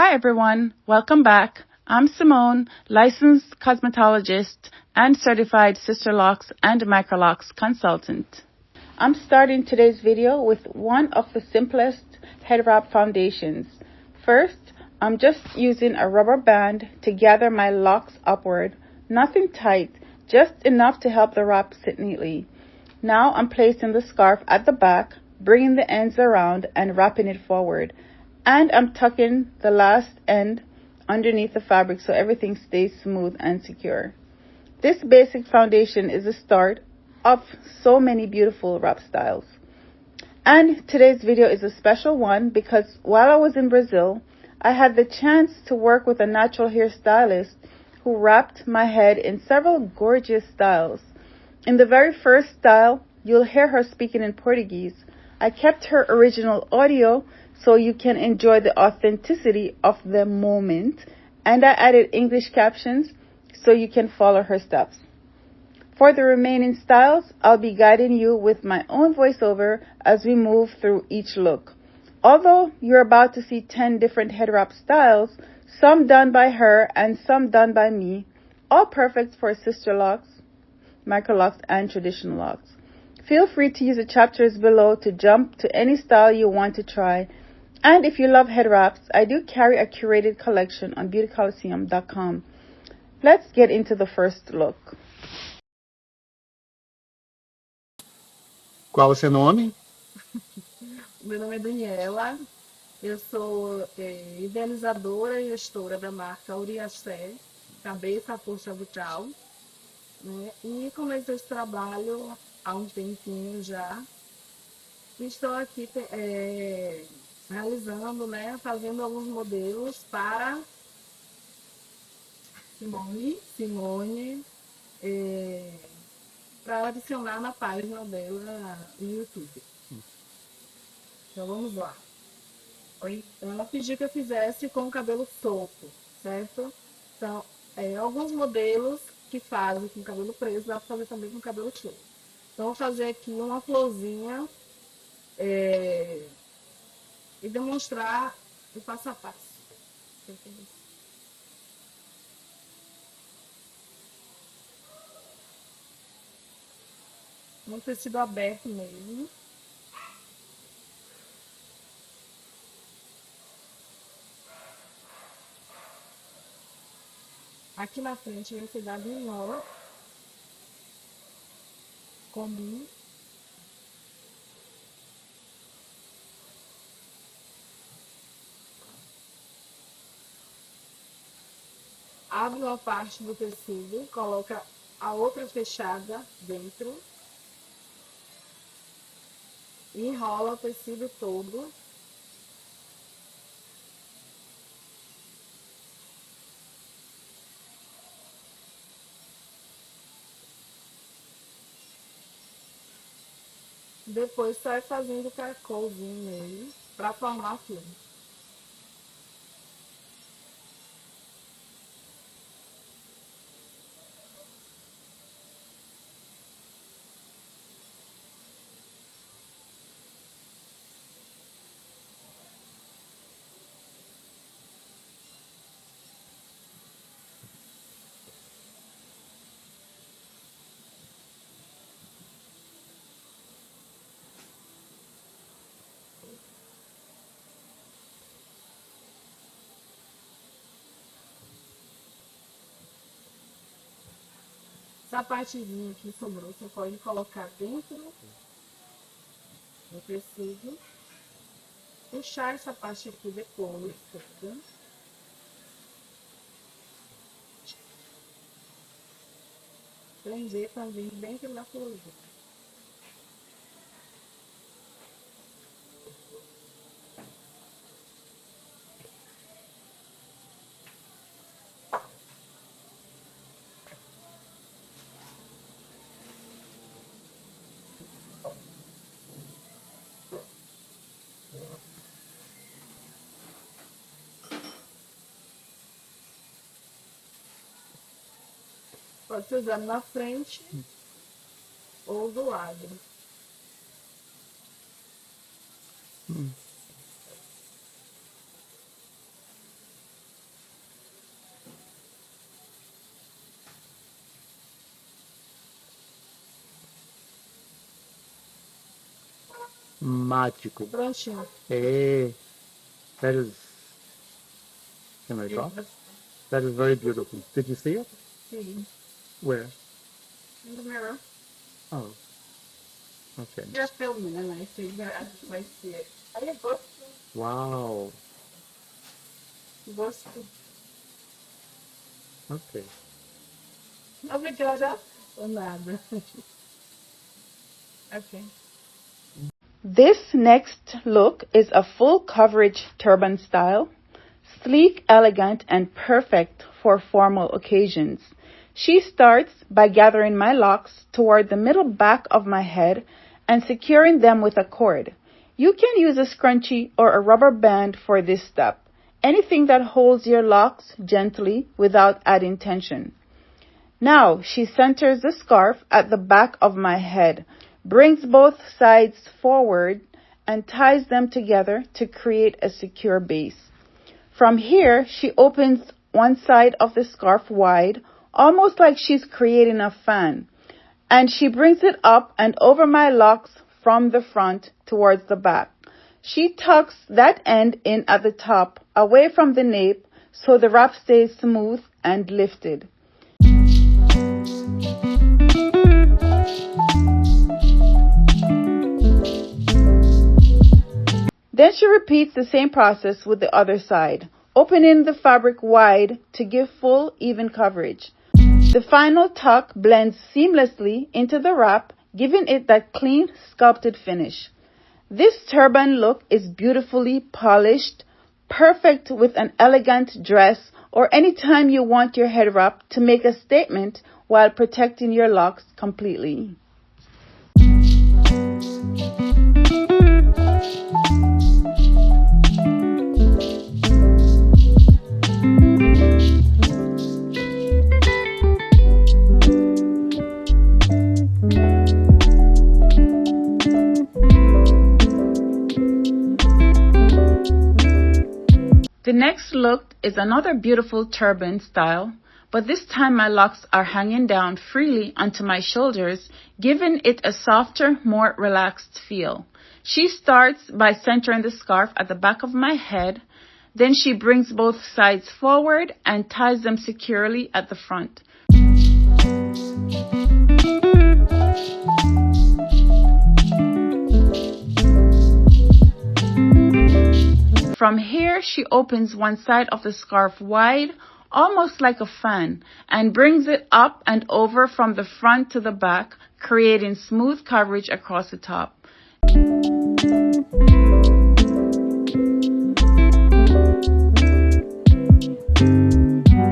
Hi everyone, welcome back. I'm Simone, licensed cosmetologist and certified Sisterlocks and Microlocs consultant. I'm starting today's video with one of the simplest head wrap foundations. First, I'm just using a rubber band to gather my locks upward. Nothing tight, just enough to help the wrap sit neatly. Now I'm placing the scarf at the back, bringing the ends around and wrapping it forward. And I'm tucking the last end underneath the fabric so everything stays smooth and secure. This basic foundation is the start of so many beautiful wrap styles. And today's video is a special one because while I was in Brazil, I had the chance to work with a natural hairstylist who wrapped my head in several gorgeous styles. In the very first style, you'll hear her speaking in Portuguese. I kept her original audio so you can enjoy the authenticity of the moment, and I added English captions so you can follow her steps. For the remaining styles, I'll be guiding you with my own voiceover as we move through each look. Although you're about to see 10 different head wrap styles, some done by her and some done by me, all perfect for Sisterlocks, Microlocs, and traditional locks. Feel free to use the chapters below to jump to any style you want to try. And if you love head wraps, I do carry a curated collection on beautycoliseum.com. Let's get into the first look. Qual o seu nome? Meu nome é Daniela, eu sou idealizadora e gestora da marca Uriaxé, cabeça, coxa, vitral, né? E comecei esse trabalho há um tempinho já. E estou aqui realizando, né, fazendo alguns modelos para Simone, para adicionar na página dela no YouTube. Então vamos lá. Ela pediu que eu fizesse com o cabelo solto, certo? Então, alguns modelos que fazem com cabelo preso, dá para fazer também com cabelo solto. Então, vou fazer aqui uma florzinha e demonstrar o passo a passo. Um tecido aberto mesmo. Aqui na frente vai ser dado um nó comum. Abre uma parte do tecido, coloca a outra fechada dentro. E enrola o tecido todo. Depois sai fazendo caracolzinho nele para formar a flor. Essa partezinha que sobrou, você pode colocar dentro do tecido. Puxar essa parte aqui depois, toda. Prender também dentro da florzinha. Pode ser usado na frente ou do lado. Mágico. Prontinho. Hey, that is, can I talk? That is very beautiful. Did you see it? Sim. Where? In the mirror. Oh, okay. You're filming, and I see vai ser. Aí eu gosto. Wow. Gosto. Okay. Obrigada. Por nada. Okay. This next look is a full coverage turban style, sleek, elegant, and perfect for formal occasions. She starts by gathering my locks toward the middle back of my head and securing them with a cord. You can use a scrunchie or a rubber band for this step, anything that holds your locks gently without adding tension. Now she centers the scarf at the back of my head, brings both sides forward, and ties them together to create a secure base. From here, she opens one side of the scarf wide, almost like she's creating a fan, and she brings it up and over my locks from the front towards the back. She tucks that end in at the top, away from the nape, so the wrap stays smooth and lifted. Then she repeats the same process with the other side, opening the fabric wide to give full, even coverage. The final tuck blends seamlessly into the wrap, giving it that clean, sculpted finish. This turban look is beautifully polished, perfect with an elegant dress or any time you want your head wrap to make a statement while protecting your locks completely. The next look is another beautiful turban style, but this time my locks are hanging down freely onto my shoulders, giving it a softer, more relaxed feel. She starts by centering the scarf at the back of my head, then she brings both sides forward and ties them securely at the front. From here, she opens one side of the scarf wide, almost like a fan, and brings it up and over from the front to the back, creating smooth coverage across the top.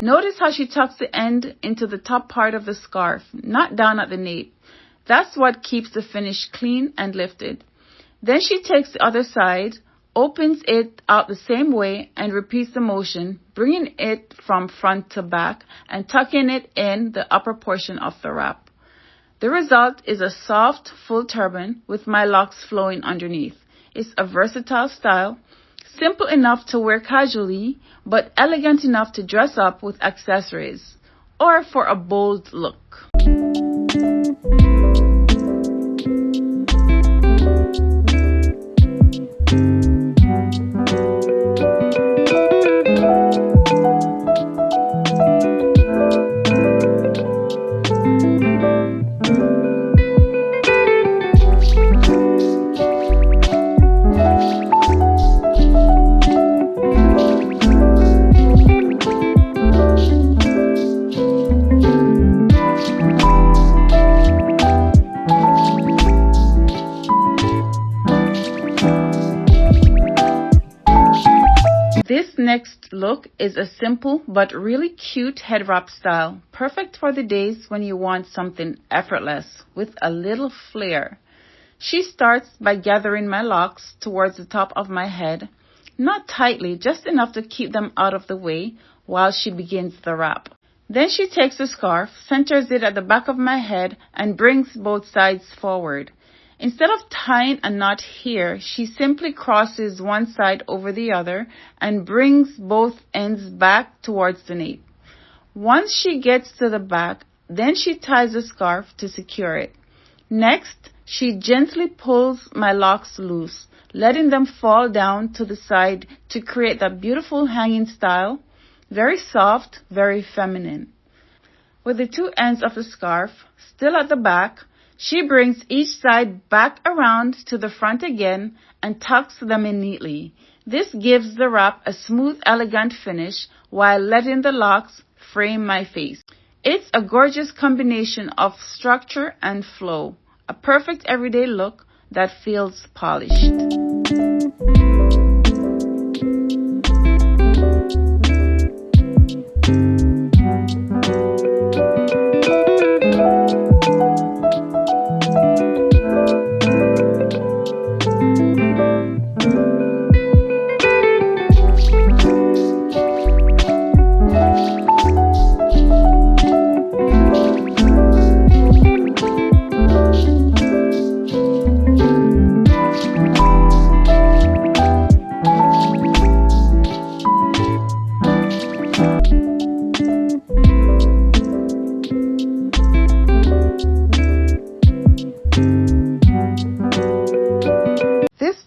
Notice how she tucks the end into the top part of the scarf, not down at the nape. That's what keeps the finish clean and lifted. Then she takes the other side, opens it out the same way, and repeats the motion, bringing it from front to back and tucking it in the upper portion of the wrap. The result is a soft, full turban with my locks flowing underneath. It's a versatile style, simple enough to wear casually, but elegant enough to dress up with accessories, or for a bold look. This next look is a simple but really cute head wrap style, perfect for the days when you want something effortless with a little flair. She starts by gathering my locks towards the top of my head, not tightly, just enough to keep them out of the way while she begins the wrap. Then she takes the scarf, centers it at the back of my head, and brings both sides forward. Instead of tying a knot here, she simply crosses one side over the other and brings both ends back towards the nape. Once she gets to the back, then she ties the scarf to secure it. Next, She gently pulls my locks loose, letting them fall down to the side to create that beautiful hanging style. Very soft, very feminine. With the two ends of the scarf still at the back, she brings each side back around to the front again and tucks them in neatly. This gives the wrap a smooth, elegant finish while letting the locks frame my face. It's a gorgeous combination of structure and flow, a perfect everyday look that feels polished.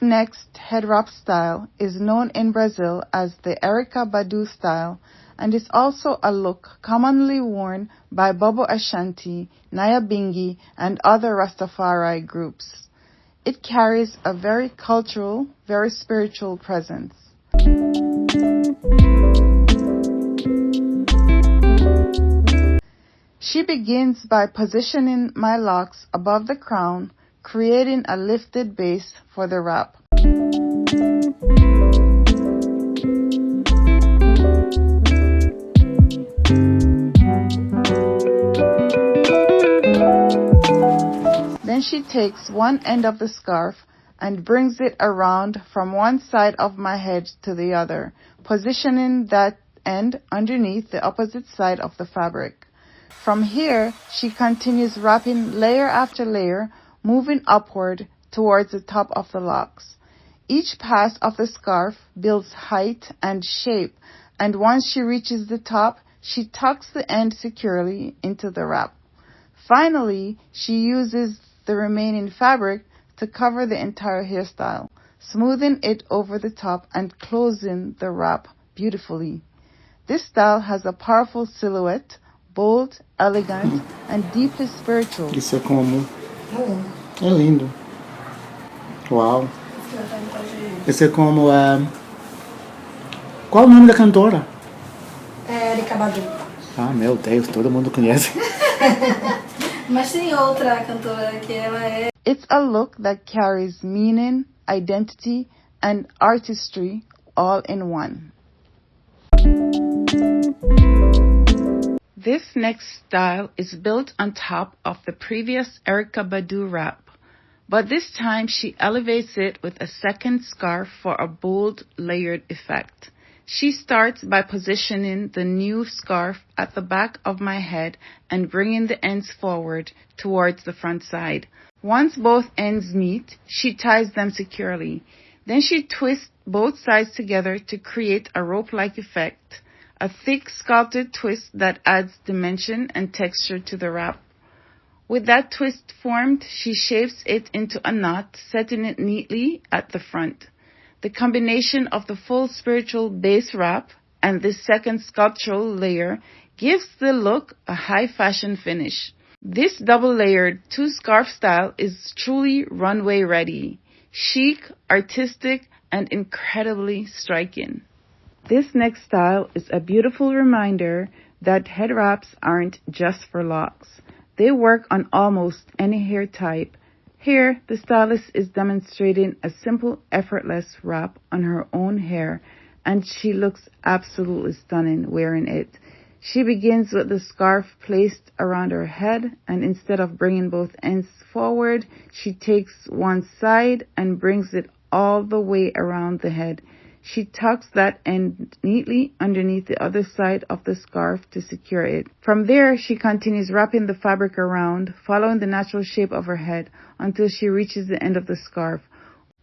Next head wrap style is known in Brazil as the Erykah Badu style and is also a look commonly worn by Bobo Ashanti, Nyabingi, and other Rastafari groups. It carries a very cultural, very spiritual presence. She begins by positioning my locks above the crown, creating a lifted base for the wrap. Then she takes one end of the scarf and brings it around from one side of my head to the other, positioning that end underneath the opposite side of the fabric. From here, she continues wrapping layer after layer, moving upward towards the top of the locks. Each pass of the scarf builds height and shape, and once she reaches the top, she tucks the end securely into the wrap. Finally, she uses the remaining fabric to cover the entire hairstyle, smoothing it over the top and closing the wrap beautifully. This style has a powerful silhouette, bold, elegant, and deeply spiritual. Isso é como... É lindo. Uau. Esse é como a... Qual o nome da cantora? É Erykah Badu. Ah, meu Deus, todo mundo conhece. Mas tem outra cantora que ela é... It's a look that carries meaning, identity, and artistry all in one. This next style is built on top of the previous Erykah Badu wrap, but this time she elevates it with a second scarf for a bold layered effect. She starts by positioning the new scarf at the back of my head and bringing the ends forward towards the front side. Once both ends meet, she ties them securely. Then she twists both sides together to create a rope-like effect, a thick sculpted twist that adds dimension and texture to the wrap. With that twist formed, she shapes it into a knot, setting it neatly at the front. The combination of the full spiritual base wrap and this second sculptural layer gives the look a high fashion finish. This double-layered two-scarf style is truly runway ready, chic, artistic, and incredibly striking. This next style is a beautiful reminder that head wraps aren't just for locks. They work on almost any hair type. Here, the stylist is demonstrating a simple, effortless wrap on her own hair, and she looks absolutely stunning wearing it. She begins with the scarf placed around her head, and instead of bringing both ends forward, she takes one side and brings it all the way around the head. She tucks that end neatly underneath the other side of the scarf to secure it. From there, she continues wrapping the fabric around, following the natural shape of her head until she reaches the end of the scarf.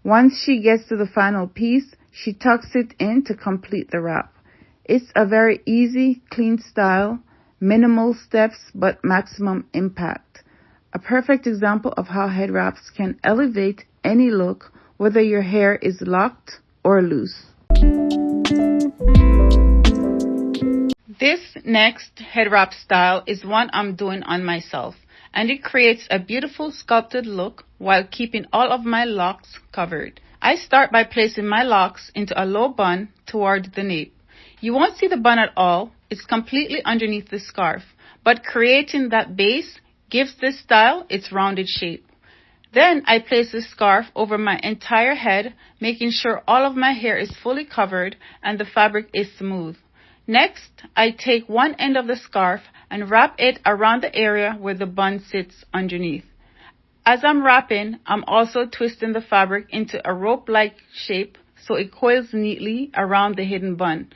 Once she gets to the final piece, she tucks it in to complete the wrap. It's a very easy, clean style, minimal steps but maximum impact. a perfect example of how head wraps can elevate any look, whether your hair is locked or loose. This next head wrap style is one I'm doing on myself, and it creates a beautiful sculpted look while keeping all of my locks covered. I start by placing my locks into a low bun toward the nape. You won't see the bun at all, it's completely underneath the scarf, but creating that base gives this style its rounded shape. Then I place the scarf over my entire head, making sure all of my hair is fully covered and the fabric is smooth. Next, I take one end of the scarf and wrap it around the area where the bun sits underneath. As I'm wrapping, I'm also twisting the fabric into a rope-like shape so it coils neatly around the hidden bun.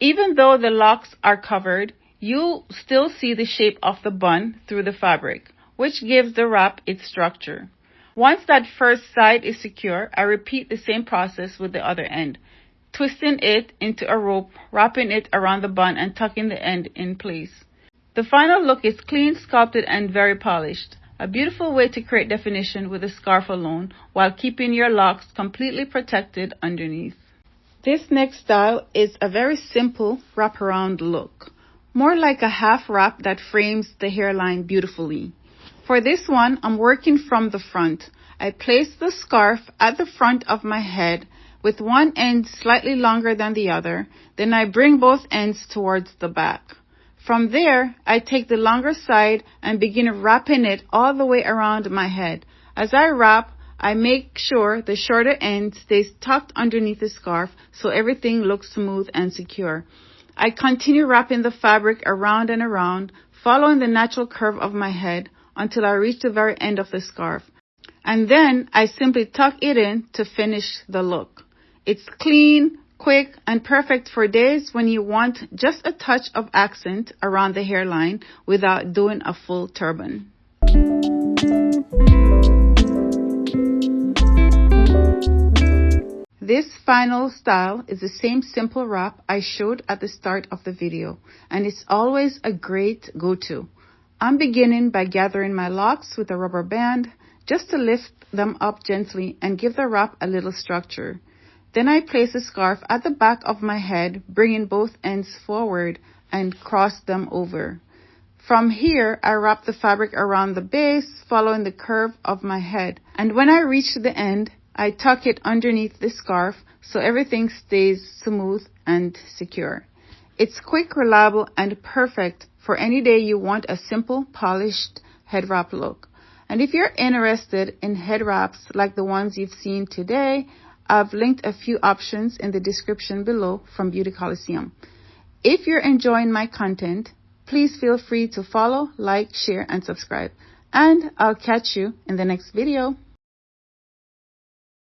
Even though the locks are covered, you'll still see the shape of the bun through the fabric, which gives the wrap its structure. Once that first side is secure, I repeat the same process with the other end, twisting it into a rope, wrapping it around the bun and tucking the end in place. The final look is clean, sculpted, and very polished. A beautiful way to create definition with a scarf alone while keeping your locks completely protected underneath. This next style is a very simple wraparound look, more like a half wrap that frames the hairline beautifully. For this one, I'm working from the front. I place the scarf at the front of my head with one end slightly longer than the other, then I bring both ends towards the back. From there, I take the longer side and begin wrapping it all the way around my head. As I wrap, I make sure the shorter end stays tucked underneath the scarf so everything looks smooth and secure. I continue wrapping the fabric around and around, following the natural curve of my head until I reach the very end of the scarf. And then I simply tuck it in to finish the look. It's clean, quick, and perfect for days when you want just a touch of accent around the hairline without doing a full turban. This final style is the same simple wrap I showed at the start of the video, and it's always a great go-to. I'm beginning by gathering my locks with a rubber band just to lift them up gently and give the wrap a little structure. Then I place the scarf at the back of my head, bringing both ends forward and cross them over. From here, I wrap the fabric around the base, following the curve of my head. And when I reach the end, I tuck it underneath the scarf so everything stays smooth and secure. It's quick, reliable, and perfect for any day you want a simple, polished head wrap look. And if you're interested in head wraps like the ones you've seen today, I've linked a few options in the description below from Beauty Coliseum. If you're enjoying my content, please feel free to follow, like, share, and subscribe. And I'll catch you in the next video.